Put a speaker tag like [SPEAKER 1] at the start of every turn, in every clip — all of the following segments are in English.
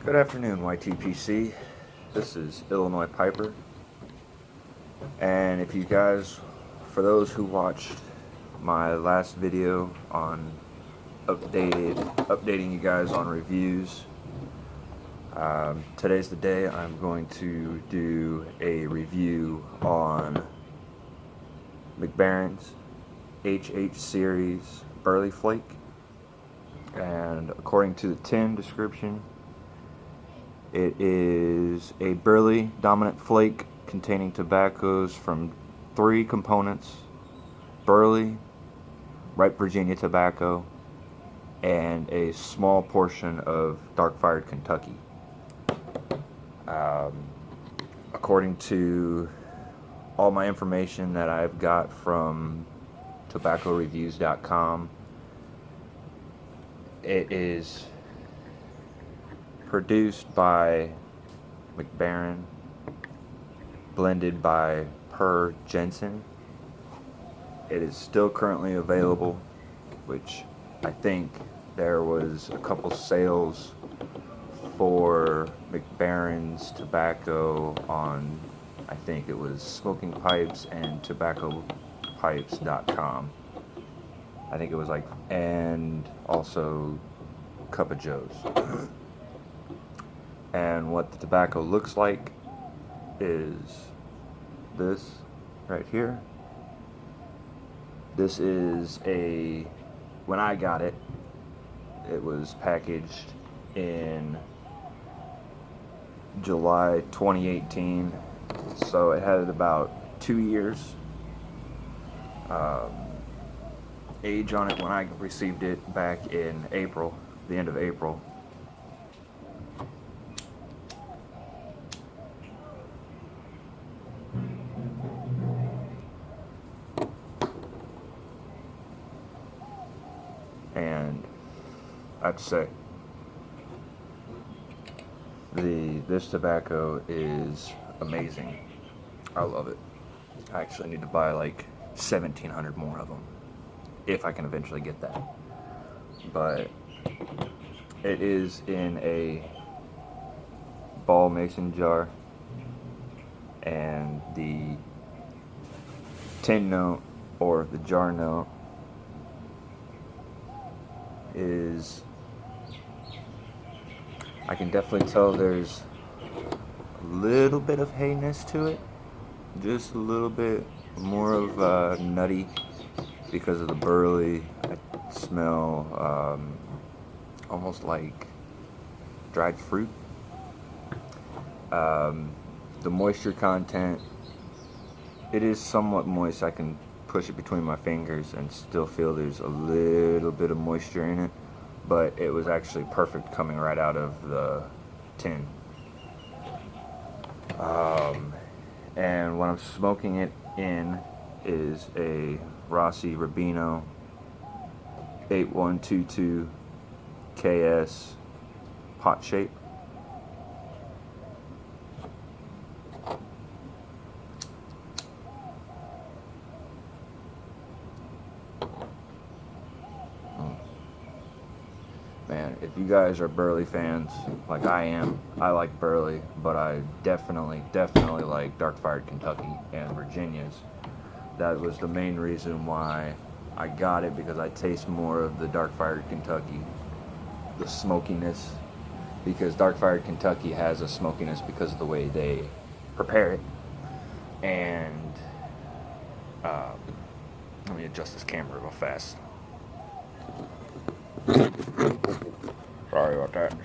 [SPEAKER 1] Good afternoon, YTPC. This is Illinois Piper. And if you guys, for those who watched my last video on updating you guys on reviews, today's the day I'm going to do a review on Mac Baren's HH Series Burley Flake. And according to the tin description, it is a burley dominant flake containing tobaccos from 3 components: burley, ripe Virginia tobacco, and a small portion of dark-fired Kentucky. According to all my information that I've got from tobaccoreviews.com, it is produced by Mac Baren, blended by Per Jensen. It is still currently available, which I think there was a couple sales for Mac Baren's tobacco on, I think it was Smoking Pipes and TobaccoPipes.com. I think it was like, and also Cup of Joe's. And what the tobacco looks like is this right here. This is when I got it, it was packaged in July 2018, so it had about 2 years age on it when I received it back in April, the end of April. And I have to say, this tobacco is amazing. I love it. I actually need to buy like 1,700 more of them, if I can eventually get that. But it is in a ball mason jar, and the tin note, or the jar note, is, I can definitely tell there's a little bit of hayness to it, just a little bit more of nutty because of the burley. I smell almost like dried fruit. The moisture content, it is somewhat moist. I can push it between my fingers and still feel there's a little bit of moisture in it, but it was actually perfect coming right out of the tin. And what I'm smoking it in is a Rossi Rubino 8122 KS pot shape. Man, if you guys are burley fans, like I am, I like burley, but I definitely like dark-fired Kentucky and Virginias. That was the main reason why I got it, because I taste more of the dark-fired Kentucky, the smokiness, because dark-fired Kentucky has a smokiness because of the way they prepare it. And let me adjust this camera real fast. Sorry about that. It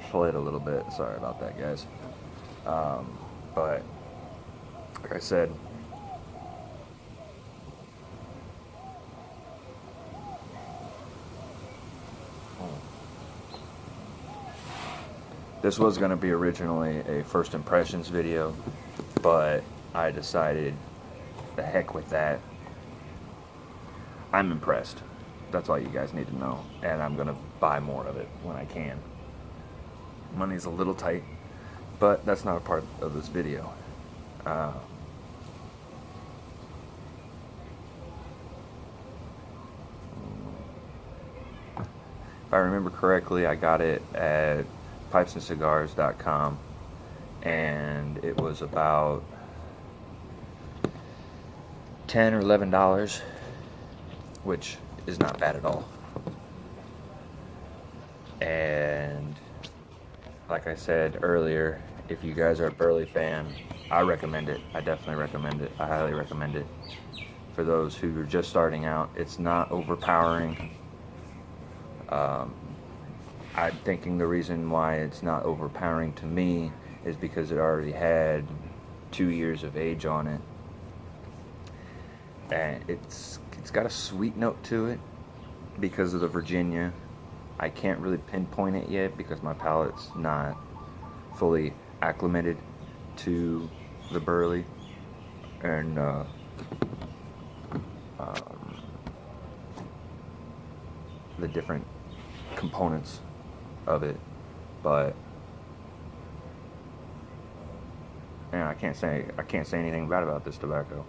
[SPEAKER 1] slid a little bit. Sorry about that, guys. But like I said, this was going to be originally a first impressions video, but I decided the heck with that. I'm impressed. That's all you guys need to know, and I'm gonna buy more of it when I can. Money's a little tight, but that's not a part of this video. If I remember correctly, I got it at pipesandcigars.com, and it was about $10 or $11, which is not bad at all. And like I said earlier, if you guys are a Burley fan, I recommend it. I definitely recommend it. I highly recommend it. For those who are just starting out, it's not overpowering. I'm thinking the reason why it's not overpowering to me is because it already had 2 years of age on it. And it's got a sweet note to it because of the Virginia. I can't really pinpoint it yet because my palate's not fully acclimated to the Burley and the different components of it, but man, I can't say anything bad about this tobacco.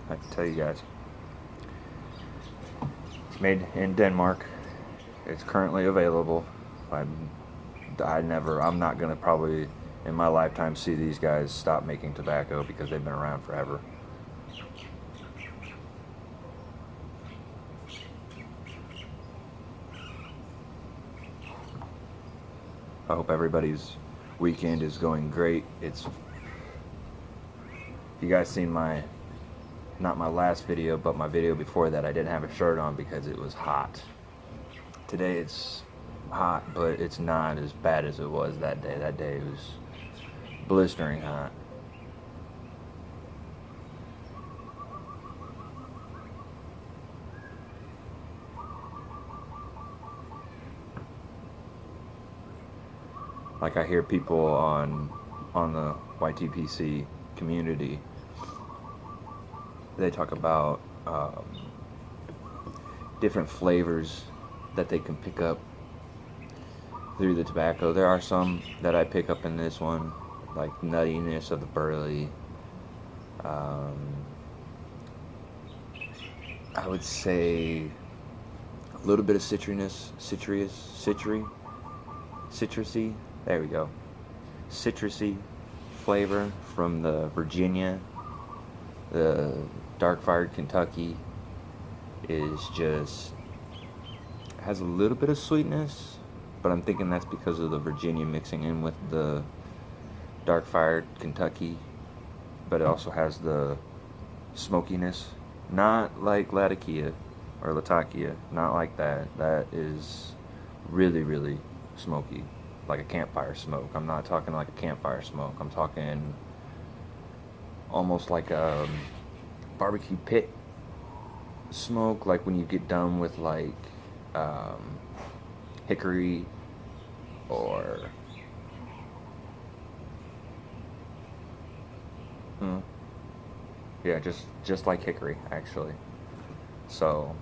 [SPEAKER 1] I can tell you guys, it's made in Denmark. It's currently available. I'm not gonna probably in my lifetime see these guys stop making tobacco because they've been around forever. I hope everybody's weekend is going great. If you guys seen not my last video, but my video before that, I didn't have a shirt on because it was hot. Today it's hot, but it's not as bad as it was that day. That day was blistering hot. Like I hear people on the YTPC community, they talk about different flavors that they can pick up through the tobacco. There are some that I pick up in this one, like nuttiness of the Burley. I would say a little bit of citrusy. There we go. Citrusy flavor from the Virginia. The Dark Fired Kentucky has a little bit of sweetness, but I'm thinking that's because of the Virginia mixing in with the Dark Fired Kentucky. But it also has the smokiness, not like Latakia or Latakia, not like that. That is really, really smoky, like a campfire smoke. I'm not talking like a campfire smoke. I'm talking almost like a barbecue pit smoke, like when you get done with like hickory or yeah, just like hickory actually. So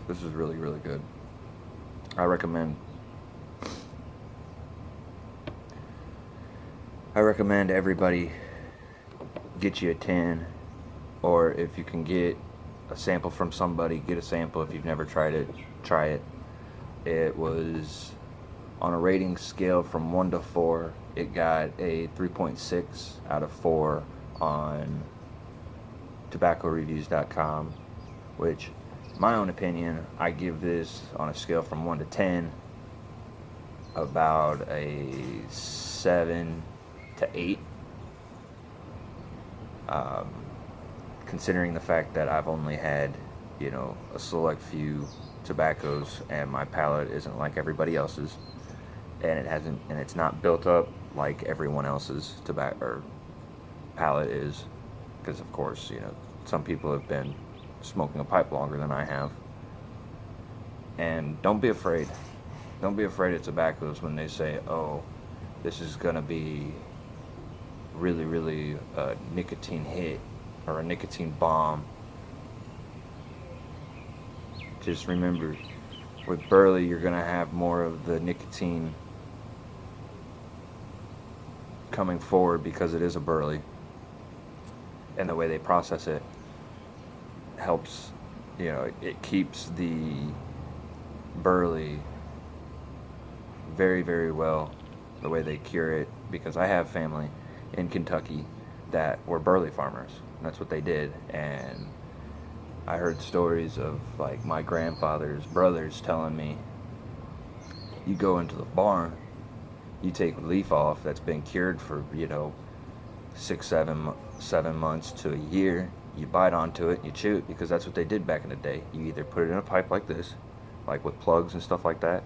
[SPEAKER 1] this is really, really good. I recommend everybody get you a 10, or if you can get a sample from somebody, get a sample. If you've never tried it, try it. It was on a rating scale from 1 to 4. It got a 3.6 out of 4 on tobaccoreviews.com, which, my own opinion, I give this on a scale from 1 to 10 about a 7 to 8. Considering the fact that I've only had, a select few tobaccos, and my palate isn't like everybody else's, and it's not built up like everyone else's tobacco or palate is, because of course, some people have been smoking a pipe longer than I have. And don't be afraid of tobaccos when they say, oh, this is gonna be really a nicotine hit or a nicotine bomb. Just remember, with Burley, you're going to have more of the nicotine coming forward because it is a Burley. And the way they process it helps, you know, it keeps the Burley very well, the way they cure it, because I have family in Kentucky that were Burley farmers. That's what they did. And I heard stories of like my grandfather's brothers telling me, you go into the barn, you take leaf off that's been cured for, you know, 7 months to a year, you bite onto it, you chew it, because that's what they did back in the day. You either put it in a pipe like this, like with plugs and stuff like that,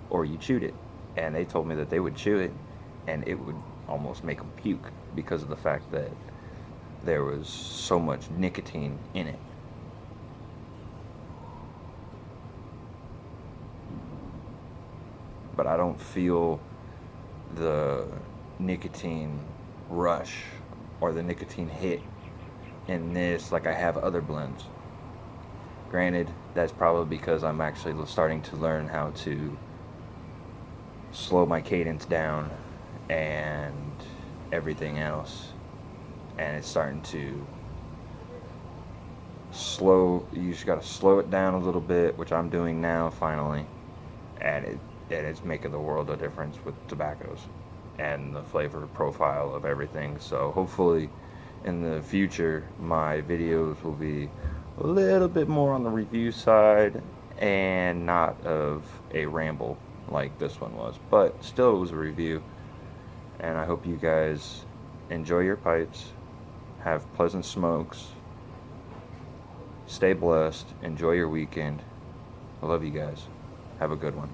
[SPEAKER 1] or you chewed it. And they told me that they would chew it and it would almost make them puke because of the fact that there was so much nicotine in it. But I don't feel the nicotine rush or the nicotine hit in this like I have other blends. Granted, that's probably because I'm actually starting to learn how to slow my cadence down and everything else, and it's starting to you just gotta slow it down a little bit, which I'm doing now finally, and it's making the world a difference with tobaccos and the flavor profile of everything. So hopefully in the future my videos will be a little bit more on the review side and not of a ramble like this one was, but still it was a review. And I hope you guys enjoy your pipes, have pleasant smokes, stay blessed, enjoy your weekend. I love you guys. Have a good one.